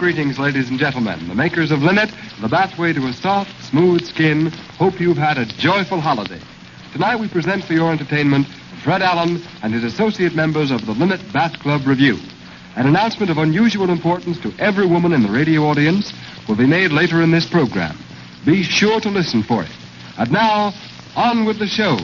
greetings, ladies and gentlemen. The makers of Linit, the bathway to a soft, smooth skin, hope you've had a joyful holiday. Tonight we present for your entertainment Fred Allen and his associate members of the Linit Bath Club Revue. An announcement of unusual importance to every woman in the radio audience will be made later in this program. Be sure to listen for it. And now, on with the show.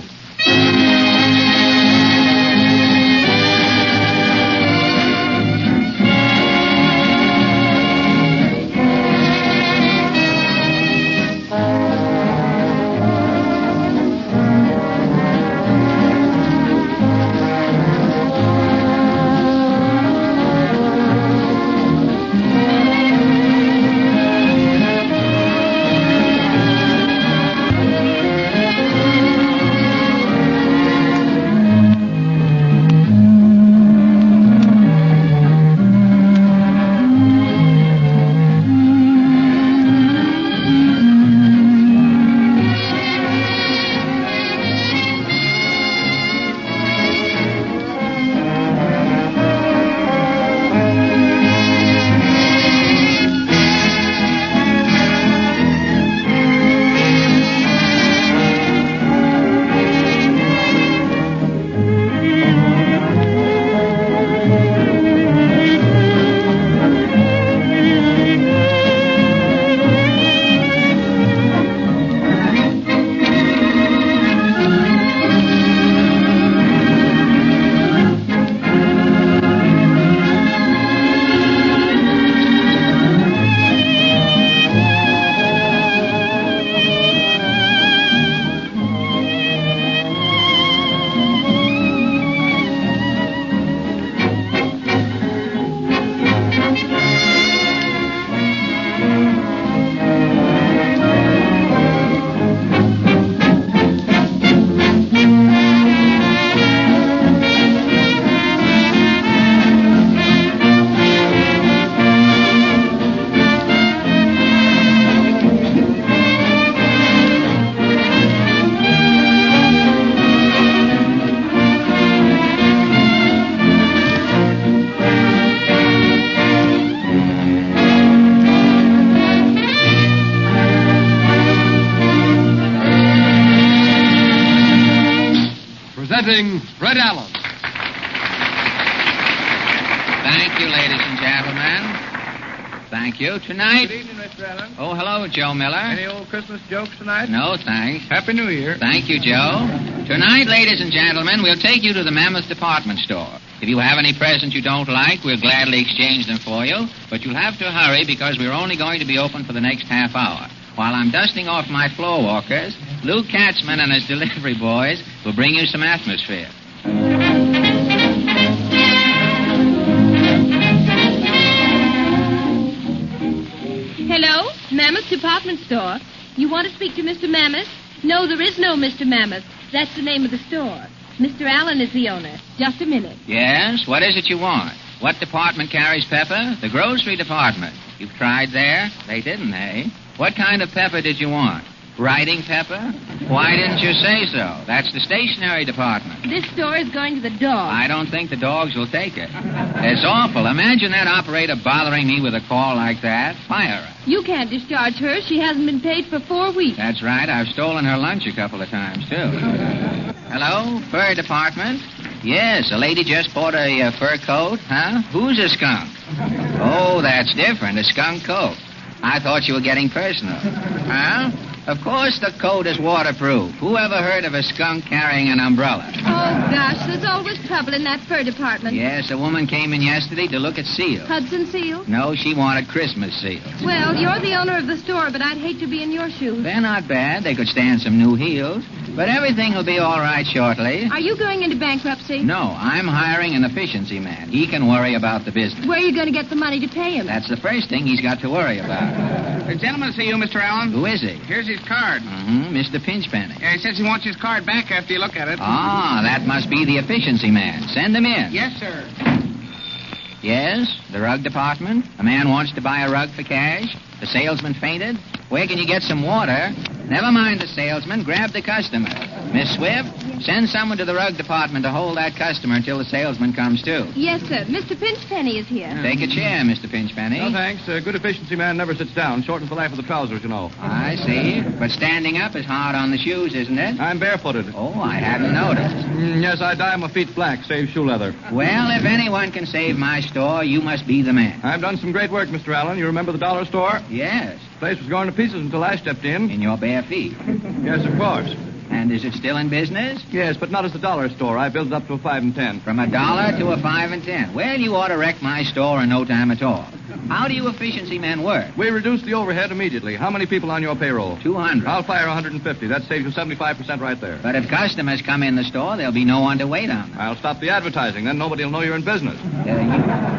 Presenting Fred Allen. Thank you, ladies and gentlemen. Thank you. Tonight... Good evening, Mr. Allen. Oh, hello, Joe Miller. Any old Christmas jokes tonight? No, thanks. Happy New Year. Thank you, Joe. Tonight, ladies and gentlemen, we'll take you to the Mammoth department store. If you have any presents you don't like, we'll gladly exchange them for you. But you'll have to hurry because we're only going to be open for the next half hour. While I'm dusting off my floor walkers, Lou Katzman and his delivery boys will bring you some atmosphere. Hello? Mammoth Department Store. You want to speak to Mr. Mammoth? No, there is no Mr. Mammoth. That's the name of the store. Mr. Allen is the owner. Just a minute. Yes? What is it you want? What department carries pepper? The grocery department. You've tried there? They didn't, eh? What kind of pepper did you want? Writing pepper? Why didn't you say so? That's the stationery department. This store is going to the dog. I don't think the dogs will take it. It's awful. Imagine that operator bothering me with a call like that. Fire her. You can't discharge her. She hasn't been paid for 4 weeks. That's right. I've stolen her lunch a couple of times, too. Hello? Fur department? Yes, a lady just bought a fur coat. Huh? Who's a skunk? Oh, that's different. A skunk coat. I thought you were getting personal. Huh? Of course the coat is waterproof. Who ever heard of a skunk carrying an umbrella? Oh, gosh, there's always trouble in that fur department. Yes, a woman came in yesterday to look at seals. Hudson seals? No, she wanted Christmas seals. Well, you're the owner of the store, but I'd hate to be in your shoes. They're not bad. They could stand some new heels. But everything will be all right shortly. Are you going into bankruptcy? No, I'm hiring an efficiency man. He can worry about the business. Where are you going to get the money to pay him? That's the first thing he's got to worry about. The gentleman see you, Mr. Allen. Who is he? Here's his card. Mr. Pinchpenny. Yeah, he says he wants his card back after you look at it. Ah, that must be the efficiency man. Send him in. Yes, sir. Yes, the rug department. A man wants to buy a rug for cash. The salesman fainted. Where can you get some water? Never mind the salesman. Grab the customer. Miss Swift, send someone to the rug department to hold that customer until the salesman comes too. Yes, sir. Mr. Pinchpenny is here. Take a chair, Mr. Pinchpenny. No, thanks. A good efficiency man never sits down. Shortens the life of the trousers, you know. I see. But standing up is hard on the shoes, isn't it? I'm barefooted. Oh, I hadn't noticed. Yes, I dye my feet black, save shoe leather. Well, if anyone can save my store, you must be the man. I've done some great work, Mr. Allen. You remember the dollar store? Yes. The place was going to pieces until I stepped in. In your bare feet. Yes, of course. And is it still in business? Yes, but not as the dollar store. I built it up to a 5 and 10. From $1 to a 5 and 10. Well, you ought to wreck my store in no time at all. How do you efficiency men work? We reduce the overhead immediately. How many people on your payroll? 200. I'll fire 150. That saves you 75% right there. But if customers come in the store, there'll be no one to wait on them. I'll stop the advertising. Then nobody will know you're in business.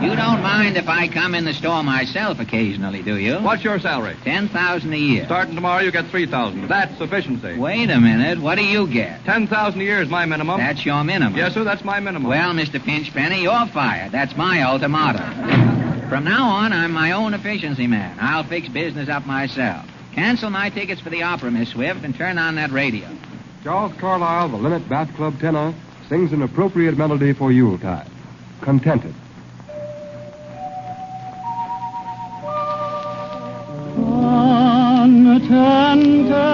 You don't mind if I come in the store myself occasionally, do you? What's your salary? $10,000 a year. Starting tomorrow, you get $3,000. That's efficiency. Wait a minute. What do you get? $10,000 a year is my minimum. That's your minimum. Yes, sir, that's my minimum. Well, Mr. Pinchpenny, you're fired. That's my ultimatum. From now on, I'm my own efficiency man. I'll fix business up myself. Cancel my tickets for the opera, Miss Swift, and turn on that radio. Charles Carlyle, the Linit Bath Club tenor, sings an appropriate melody for Yuletide. Contented. Contented,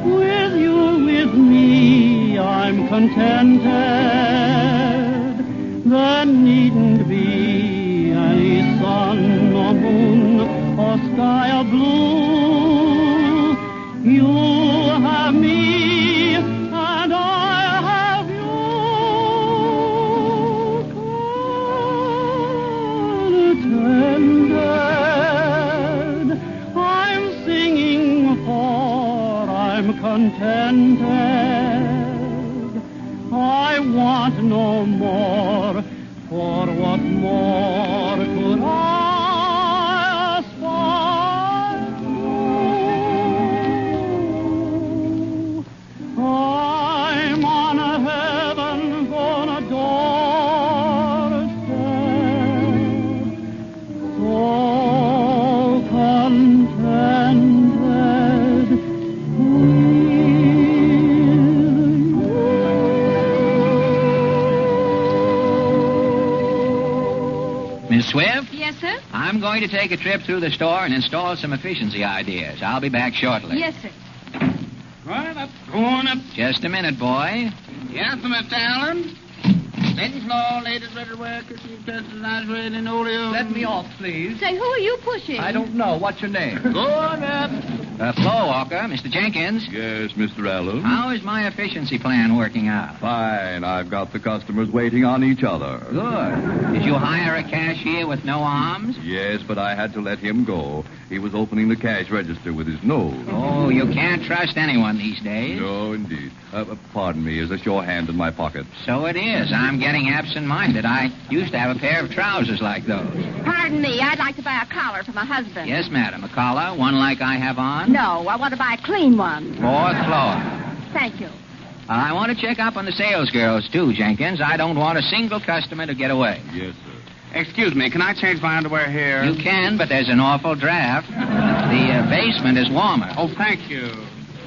with you, with me, I'm contented. There needn't be any sun or moon or sky or blue. You have me and I have you. Contented, I'm singing for I'm contented. I want no more, for what more could I aspire to? I'm on a heaven on a doorstep, so contented Miss Swift? Yes, sir? I'm going to take a trip through the store and install some efficiency ideas. I'll be back shortly. Yes, sir. Right up, going up. Just a minute, boy. Yes, Mr. Allen. Second floor, ladies' ready to wear, Christmas dresses, nice red and oleo. Let me off, please. Say, who are you pushing? I don't know. What's your name? Going up. Floor walker, Mr. Jenkins. Yes, Mr. Allen. How is my efficiency plan working out? Fine. I've got the customers waiting on each other. Good. Did you hire a cashier with no arms? Yes, but I had to let him go. He was opening the cash register with his nose. Oh, you can't trust anyone these days. No, indeed. Pardon me. Is this your hand in my pocket? So it is. I'm getting absent-minded. I used to have a pair of trousers like those. Pardon me, I'd like to buy a collar for my husband. Yes, madam. A collar, one like I have on. No, I want to buy a clean one. Fourth floor. Thank you. I want to check up on the sales girls, too, Jenkins. I don't want a single customer to get away. Yes, sir. Excuse me, can I change my underwear here? You can, but there's an awful draft. The basement is warmer. Oh, thank you.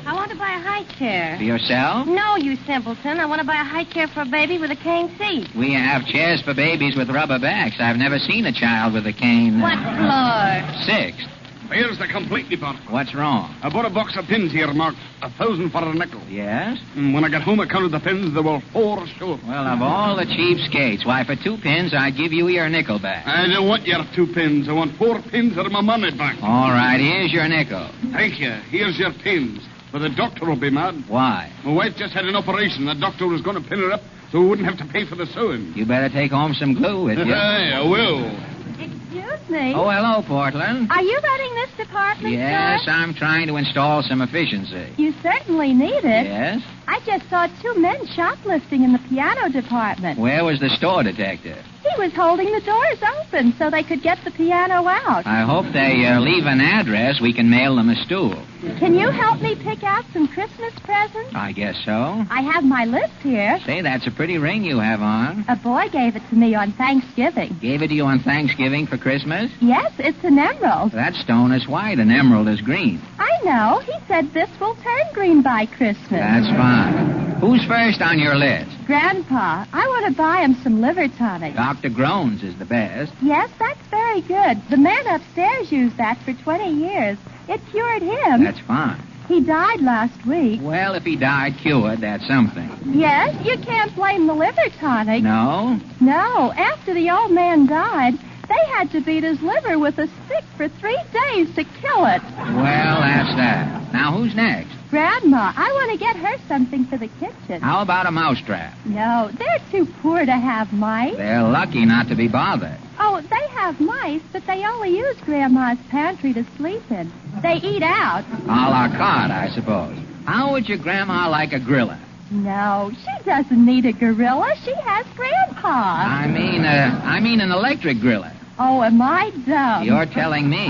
I want to buy a high chair. For yourself? No, you simpleton. I want to buy a high chair for a baby with a cane seat. We have chairs for babies with rubber backs. I've never seen a child with a cane. What floor? Sixth. Here's the complete report. What's wrong? I bought a box of pins here marked 1,000 for a nickel. Yes? When I got home, I counted the pins. There were 4 short. Well, of all the cheapskates, why, for 2 pins, I'd give you your nickel back. I don't want your 2 pins. I want 4 pins or my money back. All right, here's your nickel. Thank you. Here's your pins. But the doctor will be mad. Why? My wife just had an operation. The doctor was going to pin her up so we wouldn't have to pay for the sewing. You better take home some glue with you. I will. Excuse me. Oh, hello, Portland. Are you running this department Yes, store? I'm trying to install some efficiency. You certainly need it. Yes? I just saw 2 men shoplifting in the piano department. Where was the store detective? He was holding the doors open so they could get the piano out. I hope they leave an address. We can mail them a stool. Can you help me pick out some Christmas presents? I guess so. I have my list here. Say, that's a pretty ring you have on. A boy gave it to me on Thanksgiving. Gave it to you on Thanksgiving for Christmas? Yes, it's an emerald. That stone is white. An emerald is green. I know. He said this will turn green by Christmas. That's fine. Who's first on your list? Grandpa, I want to buy him some liver tonic. Dr. Groans is the best. Yes, that's very good. The man upstairs used that for 20 years. It cured him. That's fine. He died last week. Well, if he died cured, that's something. Yes, you can't blame the liver tonic. No? No, after the old man died, they had to beat his liver with a stick for 3 days to kill it. Well, that's that. Now, who's next? Grandma, I want to get her something for the kitchen. How about a mousetrap? No, they're too poor to have mice. They're lucky not to be bothered. Oh, they have mice, but they only use Grandma's pantry to sleep in. They eat out. A la carte, I suppose. How would your grandma like a griller? No, she doesn't need a gorilla. She has Grandpa. I mean an electric griller. Oh, am I dumb? You're telling me.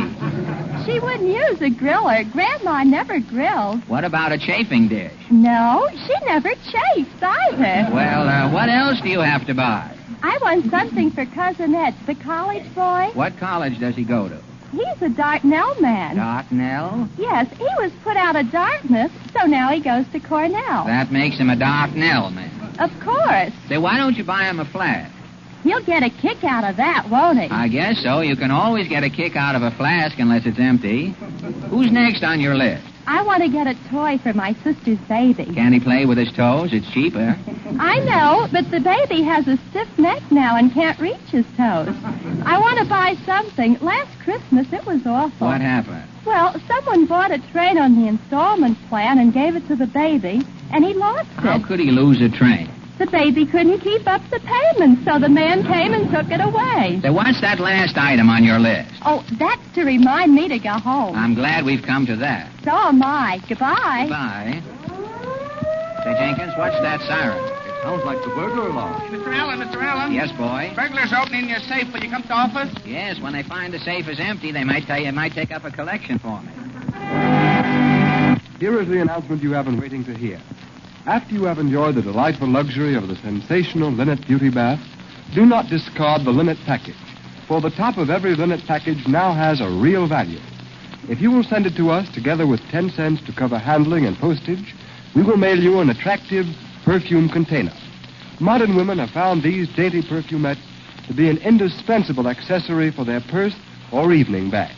She wouldn't use a griller. Grandma never grills. What about a chafing dish? No, she never chafes either. Well, what else do you have to buy? I want something for Cousin Ed, the college boy. What college does he go to? He's a Dartnell man. Dartnell? Yes, he was put out of Dartmouth, so now he goes to Cornell. That makes him a Dartnell man. Of course. Say, why don't you buy him a flask? He'll get a kick out of that, won't he? I guess so. You can always get a kick out of a flask unless it's empty. Who's next on your list? I want to get a toy for my sister's baby. Can he play with his toes? It's cheaper. I know, but the baby has a stiff neck now and can't reach his toes. I want to buy something. Last Christmas, it was awful. What happened? Well, someone bought a train on the installment plan and gave it to the baby, and he lost it. How could he lose a train? The baby couldn't keep up the payments, so the man came and took it away. Say, what's that last item on your list? Oh, that's to remind me to go home. I'm glad we've come to that. So am I. Goodbye. Goodbye. Say, Jenkins, what's that siren? It sounds like the burglar alarm. Mr. Allen. Yes, boy? Burglars opening your safe. Will you come to office? Yes, when they find the safe is empty, they might take up a collection for me. Here is the announcement you have been waiting to hear. After you have enjoyed the delightful luxury of the sensational Linit Beauty Bath, do not discard the Linit package, for the top of every Linit package now has a real value. If you will send it to us together with 10 cents to cover handling and postage, we will mail you an attractive perfume container. Modern women have found these dainty perfumettes to be an indispensable accessory for their purse or evening bag.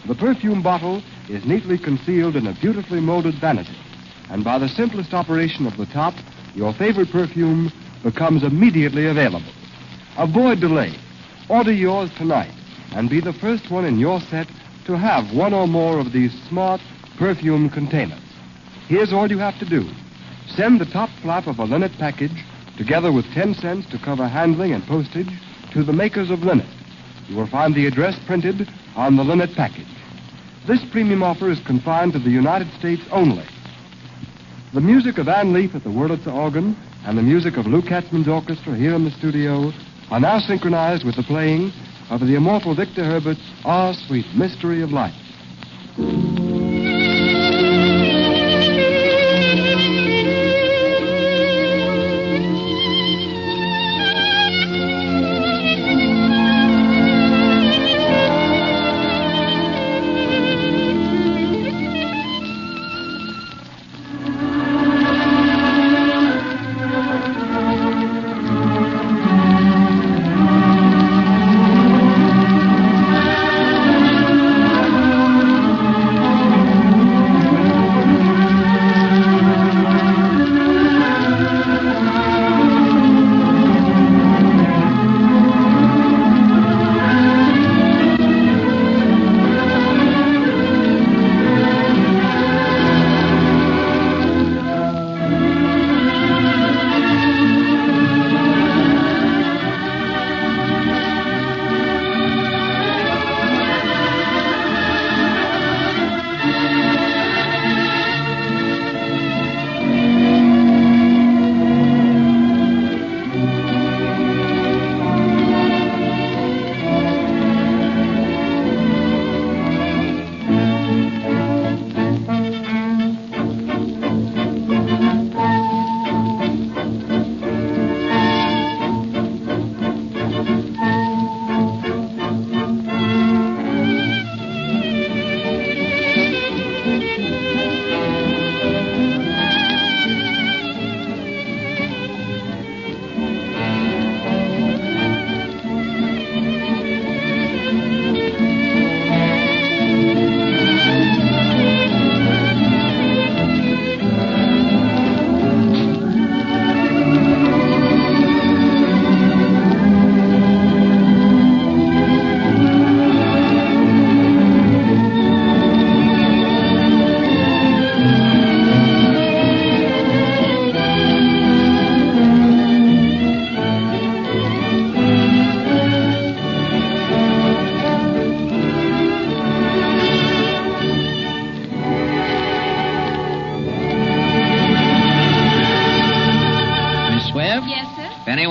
The perfume bottle is neatly concealed in a beautifully molded vanity, and by the simplest operation of the top, your favorite perfume becomes immediately available. Avoid delay. Order yours tonight and be the first one in your set to have one or more of these smart perfume containers. Here's all you have to do. Send the top flap of a Linit package, together with 10 cents to cover handling and postage, to the makers of Linit. You will find the address printed on the Linit package. This premium offer is confined to the United States only. The music of Ann Leaf at the Wurlitzer organ and the music of Lou Katzman's orchestra here in the studio are now synchronized with the playing of the immortal Victor Herbert's Ah, Sweet Mystery of Life.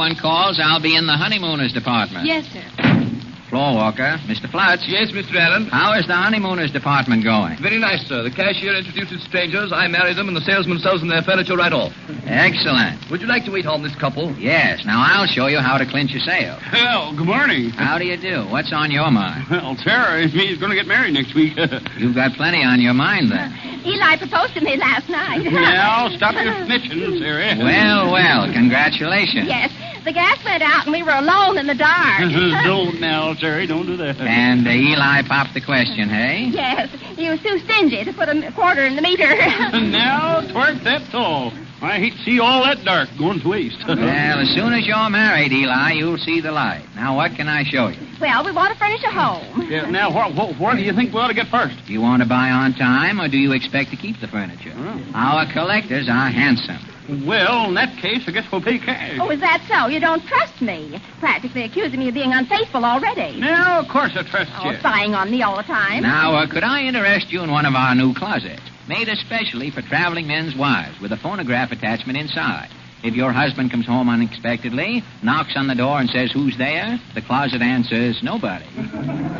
anyone calls, I'll be in the honeymooners department. Yes, sir. Floor walker, Mr. Flutz. Yes, Mr. Allen. How is the honeymooners department going? Very nice, sir. The cashier introduces strangers, I marry them, and the salesman sells them their furniture right off. Excellent. Would you like to wait on this couple? Yes. Now, I'll show you how to clinch a sale. Well, good morning. How do you do? What's on your mind? Well, Sarah and me is going to get married next week. You've got plenty on your mind, then. Eli proposed to me last night. Now, stop your snitching, Sarah. Well, congratulations. Yes. The gas went out and we were alone in the dark. Don't now, Sarah. Don't do that. And Eli popped the question, hey? Yes. He was too stingy to put a quarter in the meter. Now, twerk that tall. I hate to see all that dark going to waste. Well, as soon as you're married, Eli, you'll see the light. Now, what can I show you? Well, we want to furnish a home. Yeah, now, what do you think we ought to get first? Do you want to buy on time, or do you expect to keep the furniture? Our collectors are handsome. Well, in that case, I guess we'll pay cash. Oh, is that so? You don't trust me. Practically accusing me of being unfaithful already. Now, of course I trust you. Spying on me all the time. Now, could I interest you in one of our new closets? Made especially for traveling men's wives, with a phonograph attachment inside. If your husband comes home unexpectedly, knocks on the door and says, "Who's there?" the closet answers, "Nobody."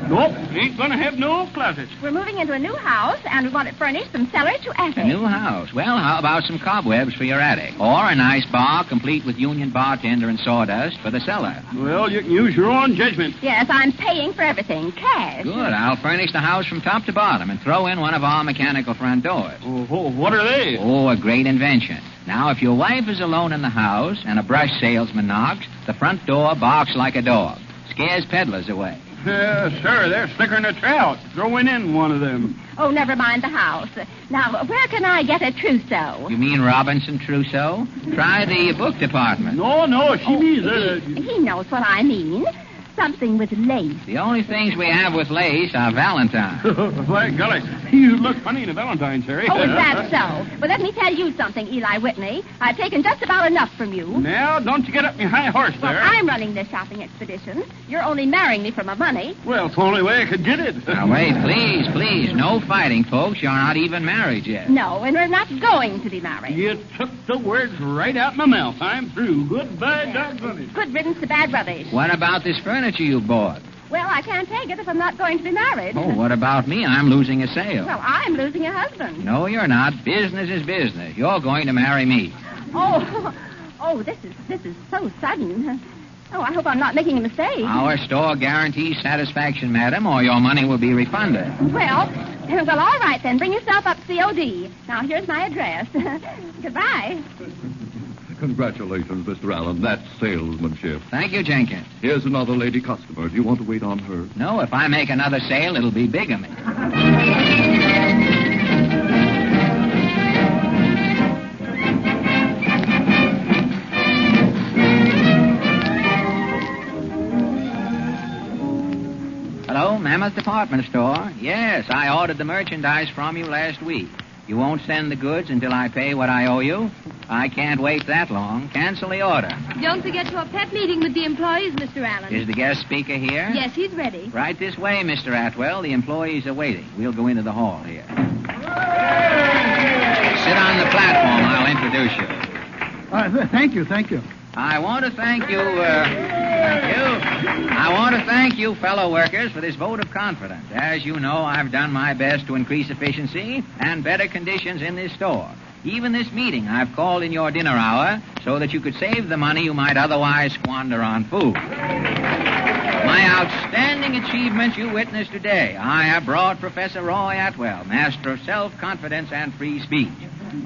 Nope, ain't gonna have no closet. We're moving into a new house, and we want it furnished from cellar to attic. A new house. Well, how about some cobwebs for your attic? Or a nice bar complete with union bartender and sawdust for the cellar? Well, you can use your own judgment. Yes, I'm paying for everything. Cash. Good. I'll furnish the house from top to bottom and throw in one of our mechanical front doors. Oh, what are they? Oh, a great invention. Now, if your wife is alone in the house and a brush salesman knocks, the front door barks like a dog. Scares peddlers away. Sir, they're slicker than a trout. Throwing in one of them. Oh, never mind the house. Now, where can I get a trousseau? You mean Robinson Crusoe? Try the book department. No, she means... He knows what I mean. Something with lace. The only things we have with lace are Valentine. By golly, you look funny in a Valentine's, Harry. Oh, is that so? Well, let me tell you something, Eli Whitney. I've taken just about enough from you. Now, don't you get up your high horse there. Well, I'm running this shopping expedition. You're only marrying me for my money. Well, it's the only way I could get it. Now, wait, please. No fighting, folks. You're not even married yet. No, and we're not going to be married. You took the words right out my mouth. I'm through. Goodbye, doggone it. Good riddance to bad rubbish. What about this furniture you bought? Well, I can't take it if I'm not going to be married. Oh, what about me? I'm losing a sale. Well, I'm losing a husband. No, you're not. Business is business. You're going to marry me. Oh, this is so sudden. Oh, I hope I'm not making a mistake. Our store guarantees satisfaction, madam, or your money will be refunded. Well, all right then. Bring yourself up COD. Now, here's my address. Goodbye. Congratulations, Mr. Allen. That's salesmanship. Thank you, Jenkins. Here's another lady customer. Do you want to wait on her? No, if I make another sale, it'll be bigamy. Hello, Mammoth Department Store. Yes, I ordered the merchandise from you last week. You won't send the goods until I pay what I owe you? I can't wait that long. Cancel the order. Don't forget your pep meeting with the employees, Mr. Allen. Is the guest speaker here? Yes, he's ready. Right this way, Mr. Atwell. The employees are waiting. We'll go into the hall here. Sit on the platform. I'll introduce you. Thank you. I want to thank you, I want to thank you, fellow workers, for this vote of confidence. As you know, I've done my best to increase efficiency and better conditions in this store. Even this meeting I've called in your dinner hour so that you could save the money you might otherwise squander on food. My outstanding achievements you witness today. I have brought Professor Roy Atwell, master of self-confidence and free speech.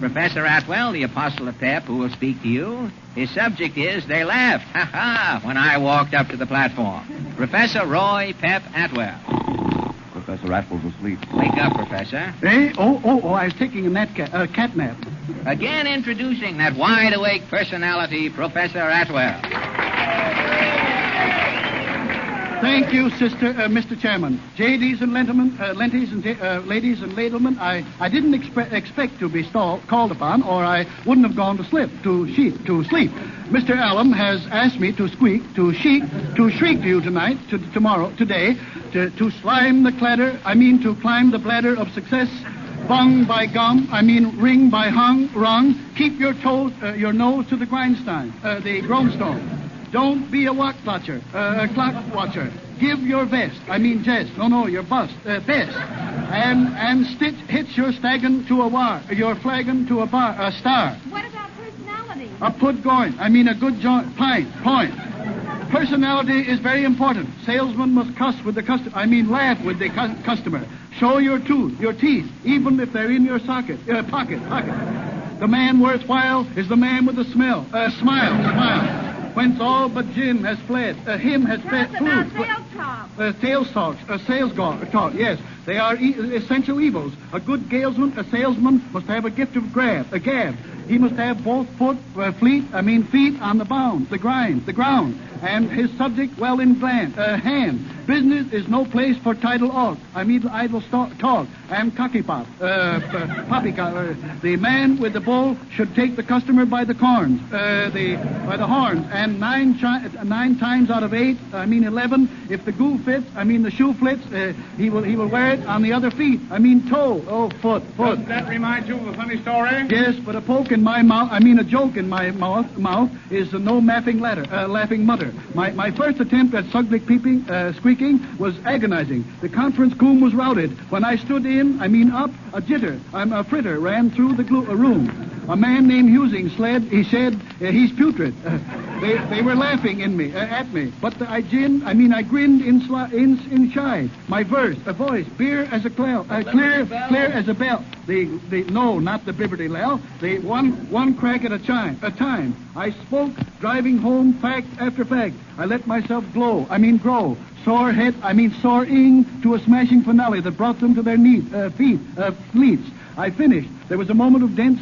Professor Atwell, the apostle of pep, who will speak to you. His subject is, they laughed, ha-ha, when I walked up to the platform. Professor Roy Pep Atwell. Professor Atwell's asleep. Wake up, Professor. I was taking a cat nap. Again introducing that wide-awake personality, Professor Atwell. Thank you, Mr. Chairman. Ladies and gentlemen, I didn't expect to be called upon, or I wouldn't have gone to sleep. Mr. Allen has asked me to shriek to you tonight, today, to climb the ladder of success. Bung by gum, ring by rung. Keep your nose to the grindstone. Don't be a watch watcher, a clock watcher. Give your vest, your bust, best. And hit your flagon to a star. What about personality? A good point. Personality is very important. Salesman must laugh with the customer. Show your teeth, even if they're in your pocket. The man worthwhile is the man with a smile. Whence all but him has fled. About sales talk. Yes. They are essential evils. A good salesman must have a gift of a gab. He must have both feet on the ground, and his subject well in hand. Business is no place for idle talk, and cocky-pop. Poppycock. The man with the bull should take the customer by the horns, and 9 times out of 8, 11, if the the shoe fits, he will wear it on the other feet. Toe. Oh, foot. Doesn't that remind you of a funny story? Yes, but a poke in my mouth, a joke in my mouth is no laughing mutter. My first attempt at squeaking was agonizing. The conference room was routed. When I stood up, a fritter ran through the room. A man named Husing he said, he's putrid. They were laughing at me. But I grinned inside. My voice, clear as a bell. No, not the Liberty Lell. The one crack at a time. I spoke, driving home fact after fact. I let myself grow. Soaring to a smashing finale that brought them to their fleets. I finished. There was a moment of tense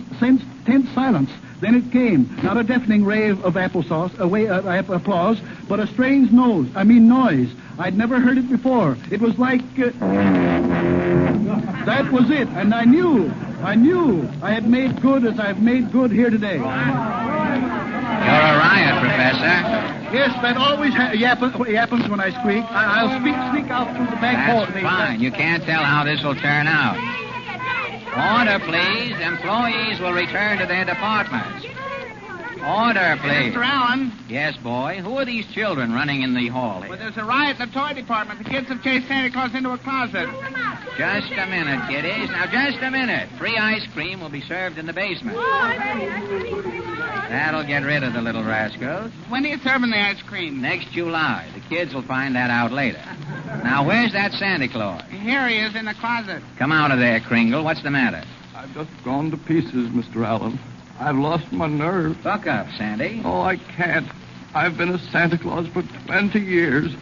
silence. Then it came, not a deafening rave of applause, but a strange noise. I'd never heard it before. It was like... that was it, and I knew I had made good as I've made good here today. You're a riot, Professor. Yes, that always happens when I squeak. I'll speak out through the back door. That's fine. You can't tell how this will turn out. Order, please. Employees will return to their departments. Order, please. Mr. Allen? Yes, boy. Who are these children running in the hall here? Well, there's a riot in the toy department. The kids have chased Santa Claus into a closet. Just a minute, kiddies. Now, just a minute. Free ice cream will be served in the basement. That'll get rid of the little rascals. When are you serving the ice cream? Next July. The kids will find that out later. Now, where's that Santa Claus? Here he is in the closet. Come out of there, Kringle. What's the matter? I've just gone to pieces, Mr. Allen. I've lost my nerve. Buck up, Sandy. Oh, I can't. I've been a Santa Claus for 20 years.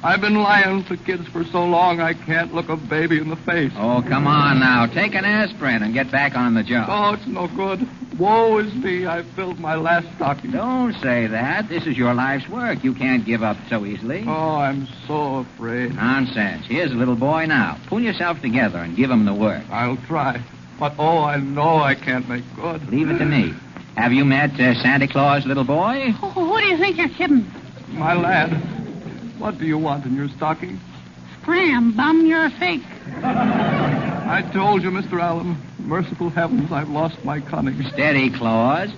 I've been lying to kids for so long I can't look a baby in the face. Oh, come on now. Take an aspirin and get back on the job. Oh, it's no good. Woe is me. I've filled my last stocking. Don't say that. This is your life's work. You can't give up so easily. Oh, I'm so afraid. Nonsense. Here's a little boy now. Pull yourself together and give him the work. I'll try. But, I know I can't make good. Leave it to me. Have you met Santa Claus, little boy? Who do you think you're kidding? My lad, what do you want in your stocking? Scram, bum, you're fake. I told you, Mr. Allen. Merciful heavens, I've lost my cunning. Steady, Claus.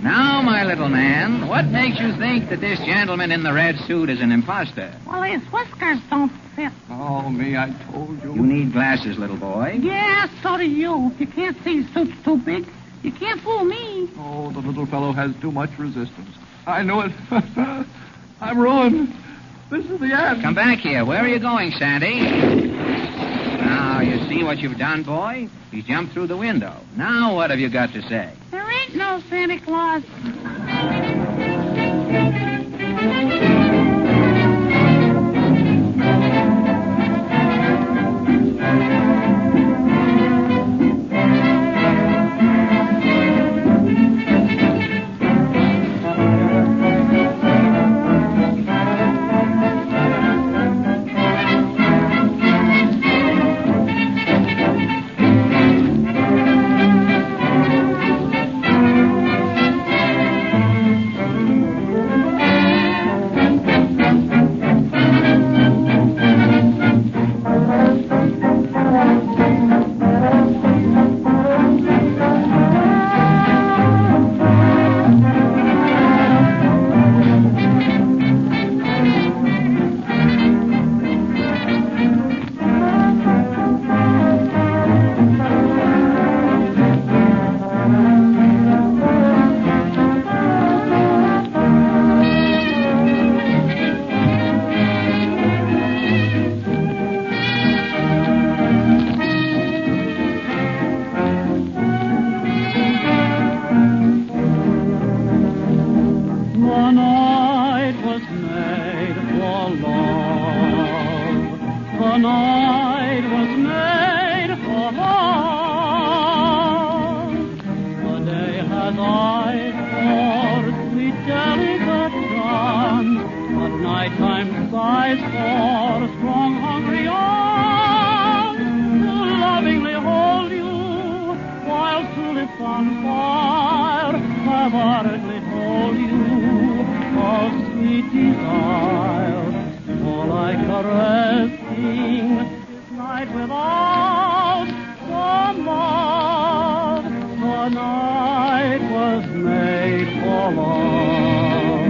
Now, my little man, what makes you think that this gentleman in the red suit is an imposter? Well, his whiskers don't fit. Oh, me, I told you. You need glasses, little boy. Yeah, so do you. If you can't see his suit's too big, you can't fool me. Oh, the little fellow has too much resistance. I knew it. I'm ruined. This is the end. Come back here. Where are you going, Sandy? Now, you see what you've done, boy? He's jumped through the window. Now what have you got to say? There ain't no Santa Claus. as I pour sweet delicate chants, but nighttime sighs for strong hungry arms to lovingly hold you while tulips on fire have ardently told you of sweet desire. All I caressing this night without the love. The night was made for love.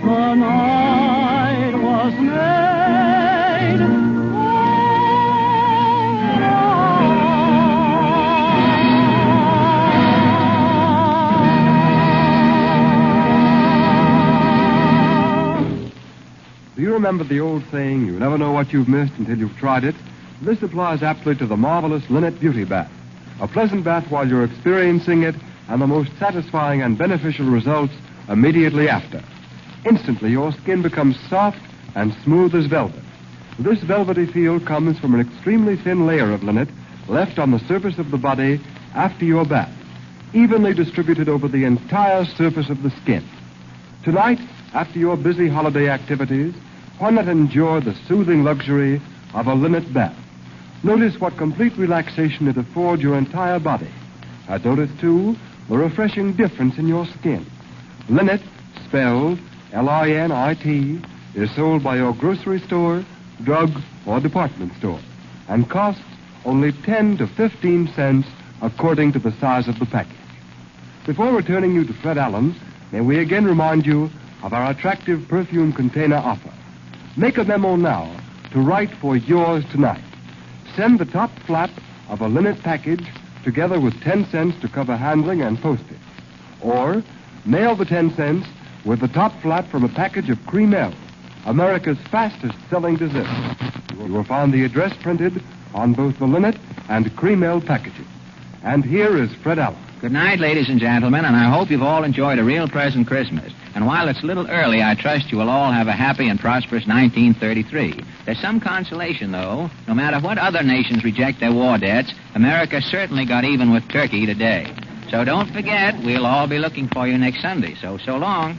The night was made for love. Do you remember the old saying, you never know what you've missed until you've tried it? This applies aptly to the marvelous Linit Beauty Bath. A pleasant bath while you're experiencing it, and the most satisfying and beneficial results immediately after. Instantly, your skin becomes soft and smooth as velvet. This velvety feel comes from an extremely thin layer of linnet left on the surface of the body after your bath, evenly distributed over the entire surface of the skin. Tonight, after your busy holiday activities, why not enjoy the soothing luxury of a linnet bath? Notice what complete relaxation it affords your entire body. And notice, too, the refreshing difference in your skin. Linit, spelled Linit, is sold by your grocery store, drug, or department store, and costs only 10 to 15 cents according to the size of the package. Before returning you to Fred Allen, may we again remind you of our attractive perfume container offer. Make a memo now to write for yours tonight. Send the top flap of a Linit package together with 10 cents to cover handling and postage. Or mail the 10 cents with the top flap from a package of Cream Ale, America's fastest-selling dessert. You will find the address printed on both the Linit and Cream Ale packages. And here is Fred Allen. Good night, ladies and gentlemen, and I hope you've all enjoyed a real pleasant Christmas. And while it's a little early, I trust you will all have a happy and prosperous 1933. There's some consolation, though. No matter what other nations reject their war debts, America certainly got even with Turkey today. So don't forget, we'll all be looking for you next Sunday. So long.